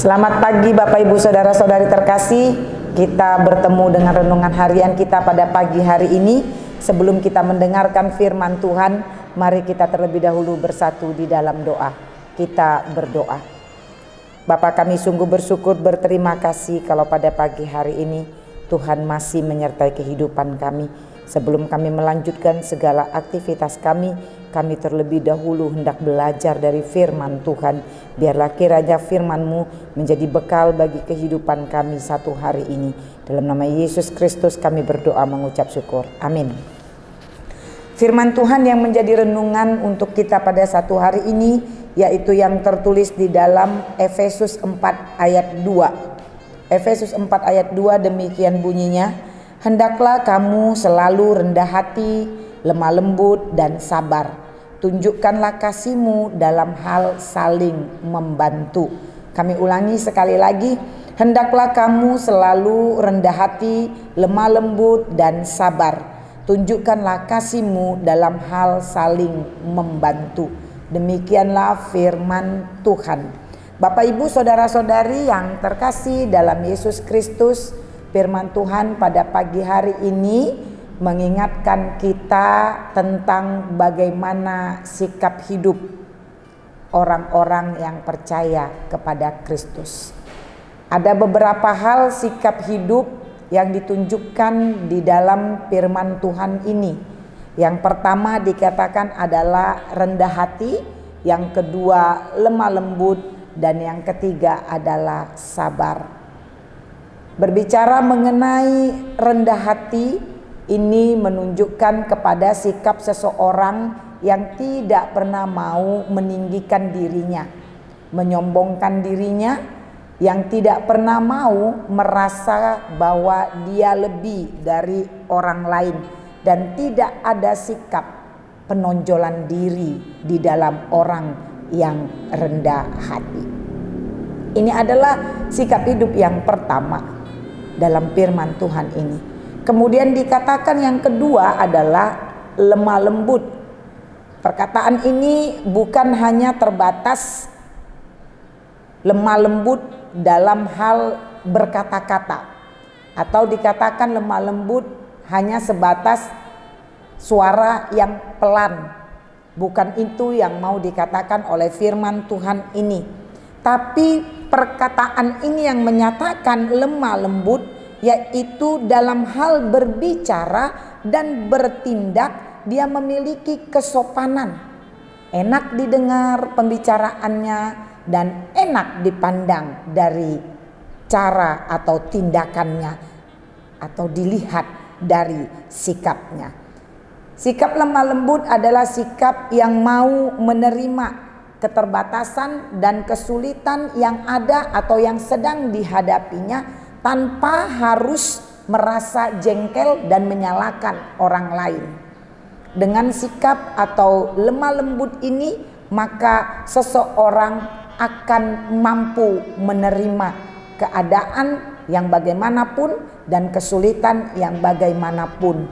Selamat pagi Bapak Ibu Saudara-saudari terkasih. Kita bertemu dengan renungan harian kita pada pagi hari ini. Sebelum kita mendengarkan firman Tuhan, mari kita terlebih dahulu bersatu di dalam doa. Kita berdoa. Bapa, kami sungguh bersyukur, berterima kasih kalau pada pagi hari ini Tuhan masih menyertai kehidupan kami. Sebelum kami melanjutkan segala aktivitas kami terlebih dahulu hendak belajar dari firman Tuhan. Biarlah kiranya firman-Mu menjadi bekal bagi kehidupan kami satu hari ini. Dalam nama Yesus Kristus kami berdoa mengucap syukur. Amin. Firman Tuhan yang menjadi renungan untuk kita pada satu hari ini, yaitu yang tertulis di dalam Efesus 4 ayat 2. Efesus 4 ayat 2 demikian bunyinya, hendaklah kamu selalu rendah hati, lemah lembut dan sabar. Tunjukkanlah kasih-Mu dalam hal saling membantu. Kami ulangi sekali lagi, hendaklah kamu selalu rendah hati, lemah lembut dan sabar. Tunjukkanlah kasih-Mu dalam hal saling membantu. Demikianlah firman Tuhan. Bapak Ibu Saudara-saudari yang terkasih dalam Yesus Kristus, firman Tuhan pada pagi hari ini mengingatkan kita tentang bagaimana sikap hidup orang-orang yang percaya kepada Kristus. Ada beberapa hal sikap hidup yang ditunjukkan di dalam firman Tuhan ini. Yang pertama dikatakan adalah rendah hati, yang kedua lemah lembut, dan yang ketiga adalah sabar. Berbicara mengenai rendah hati, ini menunjukkan kepada sikap seseorang yang tidak pernah mau meninggikan dirinya, menyombongkan dirinya, yang tidak pernah mau merasa bahwa dia lebih dari orang lain, dan tidak ada sikap penonjolan diri di dalam orang yang rendah hati. Ini adalah sikap hidup yang pertama dalam firman Tuhan ini. Kemudian dikatakan yang kedua adalah lemah lembut. Perkataan ini bukan hanya terbatas lemah lembut dalam hal berkata-kata, atau dikatakan lemah lembut hanya sebatas suara yang pelan. Bukan itu yang mau dikatakan oleh firman Tuhan ini. Tapi perkataan ini yang menyatakan lemah lembut, yaitu dalam hal berbicara dan bertindak dia memiliki kesopanan, enak didengar pembicaraannya dan enak dipandang dari cara atau tindakannya atau dilihat dari sikapnya. Sikap lemah lembut adalah sikap yang mau menerima keterbatasan dan kesulitan yang ada atau yang sedang dihadapinya tanpa harus merasa jengkel dan menyalahkan orang lain. Dengan sikap atau lemah lembut ini, maka seseorang akan mampu menerima keadaan yang bagaimanapun dan kesulitan yang bagaimanapun.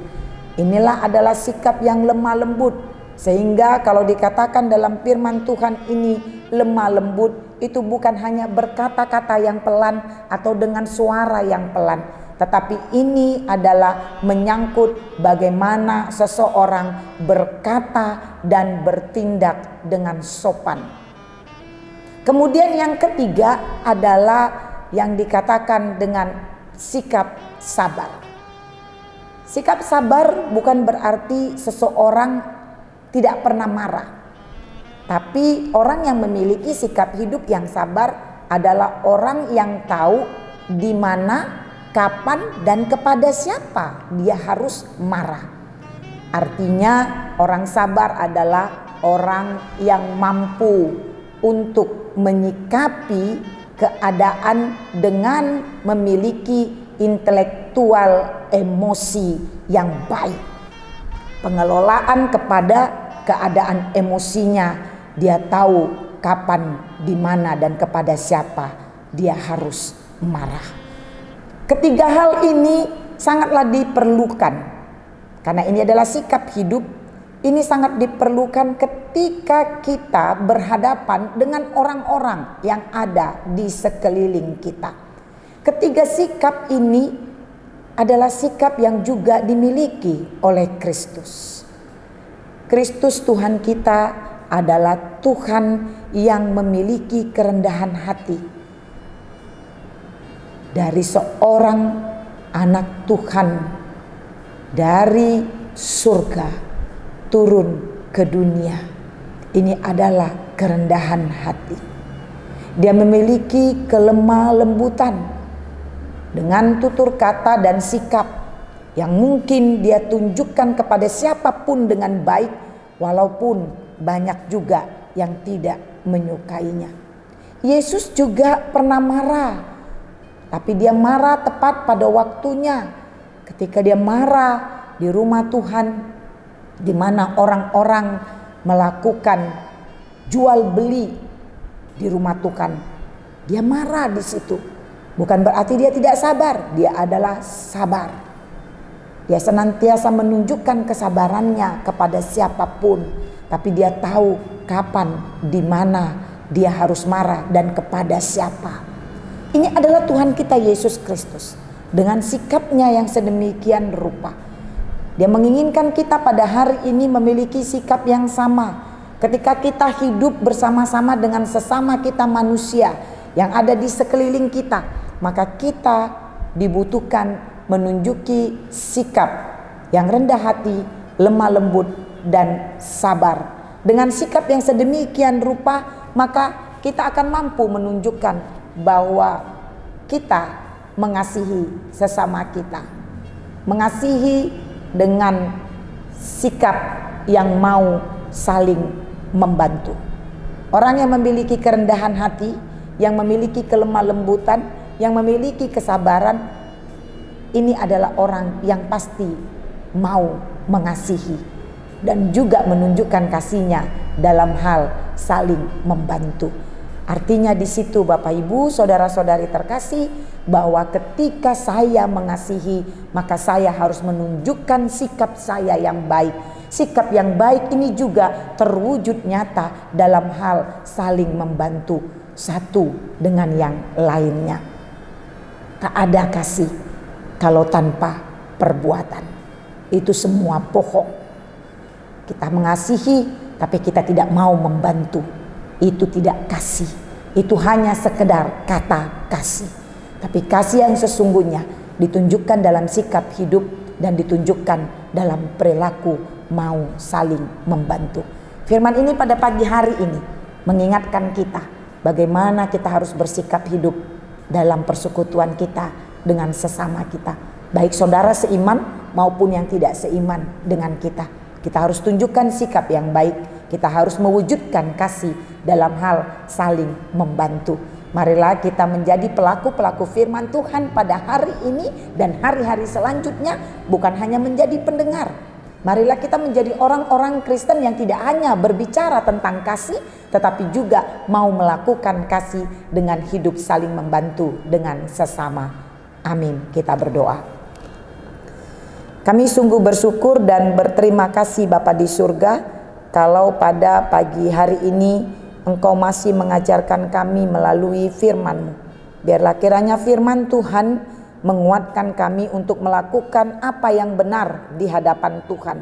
Inilah adalah sikap yang lemah lembut. Sehingga kalau dikatakan dalam firman Tuhan ini lemah lembut, itu bukan hanya berkata-kata yang pelan atau dengan suara yang pelan, tetapi ini adalah menyangkut bagaimana seseorang berkata dan bertindak dengan sopan. Kemudian yang ketiga adalah yang dikatakan dengan sikap sabar. Sikap sabar bukan berarti seseorang tidak pernah marah. Tapi orang yang memiliki sikap hidup yang sabar adalah orang yang tahu di mana, kapan, dan kepada siapa dia harus marah. Artinya orang sabar adalah orang yang mampu untuk menyikapi keadaan dengan memiliki intelektual emosi yang baik. Pengelolaan kepada keadaan emosinya, dia tahu kapan, di mana, dan kepada siapa dia harus marah. Ketiga hal ini sangatlah diperlukan karena ini adalah sikap hidup Ini sangat diperlukan ketika kita berhadapan dengan orang-orang yang ada di sekeliling kita. Ketiga sikap ini adalah sikap yang juga dimiliki oleh Kristus. Kristus Tuhan kita adalah Tuhan yang memiliki kerendahan hati. Dari seorang anak Tuhan dari surga turun ke dunia. Ini adalah kerendahan hati. Dia memiliki kelemah lembutan dengan tutur kata dan sikap yang mungkin dia tunjukkan kepada siapapun dengan baik, walaupun banyak juga yang tidak menyukainya. Yesus juga pernah marah, tapi dia marah tepat pada waktunya. Ketika dia marah di rumah Tuhan, di mana orang-orang melakukan jual beli di rumah Tuhan, dia marah di situ. Bukan berarti dia tidak sabar, dia adalah sabar. Dia senantiasa menunjukkan kesabarannya kepada siapapun, tapi dia tahu kapan, di mana dia harus marah dan kepada siapa. Ini adalah Tuhan kita Yesus Kristus dengan sikapnya yang sedemikian rupa. Dia menginginkan kita pada hari ini memiliki sikap yang sama. Ketika kita hidup bersama-sama dengan sesama kita manusia yang ada di sekeliling kita, maka kita dibutuhkan menunjuki sikap yang rendah hati, lemah lembut, dan sabar. Dengan sikap yang sedemikian rupa, maka kita akan mampu menunjukkan bahwa kita mengasihi sesama kita. Mengasihi dengan sikap yang mau saling membantu. Orang yang memiliki kerendahan hati, yang memiliki kelemah lembutan, yang memiliki kesabaran, ini adalah orang yang pasti mau mengasihi dan juga menunjukkan kasihnya dalam hal saling membantu. Artinya di situ Bapak Ibu, saudara-saudari terkasih, bahwa ketika saya mengasihi, maka saya harus menunjukkan sikap saya yang baik. Sikap yang baik ini juga terwujud nyata dalam hal saling membantu satu dengan yang lainnya. Tak ada kasih kalau tanpa perbuatan. Itu semua bohong. Kita mengasihi tapi kita tidak mau membantu. Itu tidak kasih. Itu hanya sekedar kata kasih. Tapi kasih yang sesungguhnya ditunjukkan dalam sikap hidup dan ditunjukkan dalam perilaku mau saling membantu. Firman ini pada pagi hari ini mengingatkan kita bagaimana kita harus bersikap hidup dalam persekutuan kita dengan sesama kita. Baik saudara seiman maupun yang tidak seiman dengan kita. Kita harus tunjukkan sikap yang baik. Kita harus mewujudkan kasih dalam hal saling membantu. Marilah kita menjadi pelaku-pelaku firman Tuhan pada hari ini dan hari-hari selanjutnya, bukan hanya menjadi pendengar. Marilah kita menjadi orang-orang Kristen yang tidak hanya berbicara tentang kasih, tetapi juga mau melakukan kasih dengan hidup saling membantu dengan sesama. Amin. Kita berdoa. Kami sungguh bersyukur dan berterima kasih Bapa di surga, kalau pada pagi hari ini Engkau masih mengajarkan kami melalui firman-Mu. Biarlah kiranya firman Tuhan menguatkan kami untuk melakukan apa yang benar di hadapan Tuhan.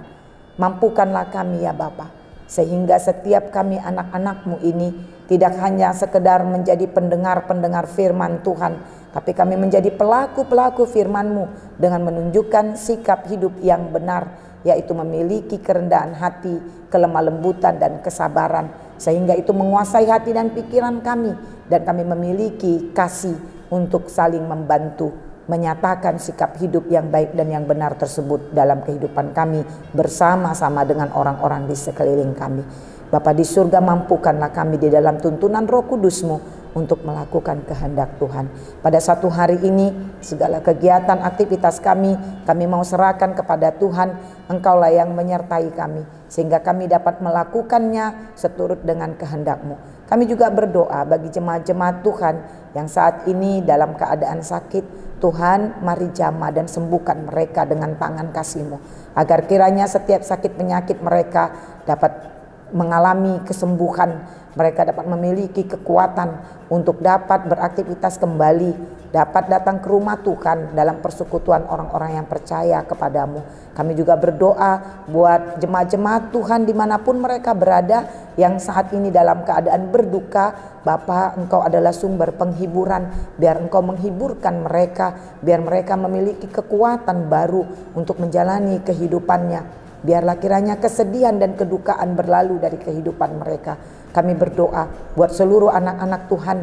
Mampukanlah kami ya Bapa, sehingga setiap kami anak-anak-Mu ini tidak hanya sekedar menjadi pendengar-pendengar firman Tuhan, tapi kami menjadi pelaku-pelaku firman-Mu dengan menunjukkan sikap hidup yang benar, yaitu memiliki kerendahan hati, kelemah lembutan dan kesabaran, sehingga itu menguasai hati dan pikiran kami, dan kami memiliki kasih untuk saling membantu, menyatakan sikap hidup yang baik dan yang benar tersebut dalam kehidupan kami bersama-sama dengan orang-orang di sekeliling kami. Bapa di surga, mampukanlah kami di dalam tuntunan Roh Kudus-Mu untuk melakukan kehendak Tuhan. Pada satu hari ini segala kegiatan aktivitas kami mau serahkan kepada Tuhan. Engkaulah yang menyertai kami sehingga kami dapat melakukannya seturut dengan kehendak-Mu. Kami juga berdoa bagi jemaat-jemaat Tuhan yang saat ini dalam keadaan sakit. Tuhan, mari jamah dan sembuhkan mereka dengan tangan kasih-Mu. agar kiranya setiap sakit penyakit mereka dapat mengalami kesembuhan, mereka dapat memiliki kekuatan untuk dapat beraktivitas kembali, dapat datang ke rumah Tuhan dalam persekutuan orang-orang yang percaya kepadamu. Kami juga berdoa buat jemaat-jemaat Tuhan dimanapun mereka berada yang saat ini dalam keadaan berduka. Bapa, Engkau adalah sumber penghiburan, biar Engkau menghiburkan mereka, biar mereka memiliki kekuatan baru untuk menjalani kehidupannya. Biarlah kiranya kesedihan dan kedukaan berlalu dari kehidupan mereka. Kami berdoa buat seluruh anak-anak Tuhan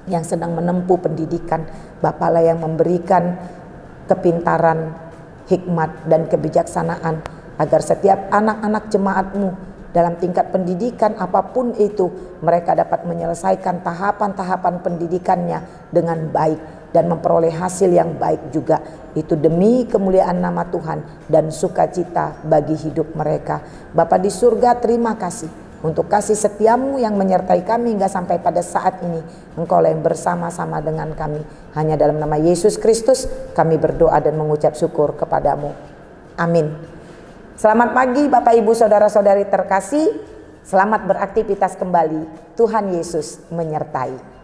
yang sedang menempuh pendidikan. Bapalah yang memberikan kepintaran, hikmat dan kebijaksanaan agar setiap anak-anak jemaat-Mu dalam tingkat pendidikan apapun itu, mereka dapat menyelesaikan tahapan-tahapan pendidikannya dengan baik dan memperoleh hasil yang baik juga. Itu demi kemuliaan nama Tuhan dan sukacita bagi hidup mereka. Bapa di surga, terima kasih untuk kasih setiamu yang menyertai kami hingga sampai pada saat ini. Engkau yang bersama-sama dengan kami. Hanya dalam nama Yesus Kristus kami berdoa dan mengucap syukur kepadamu. Amin. Selamat pagi Bapak Ibu Saudara-saudari terkasih. Selamat beraktivitas kembali. Tuhan Yesus menyertai.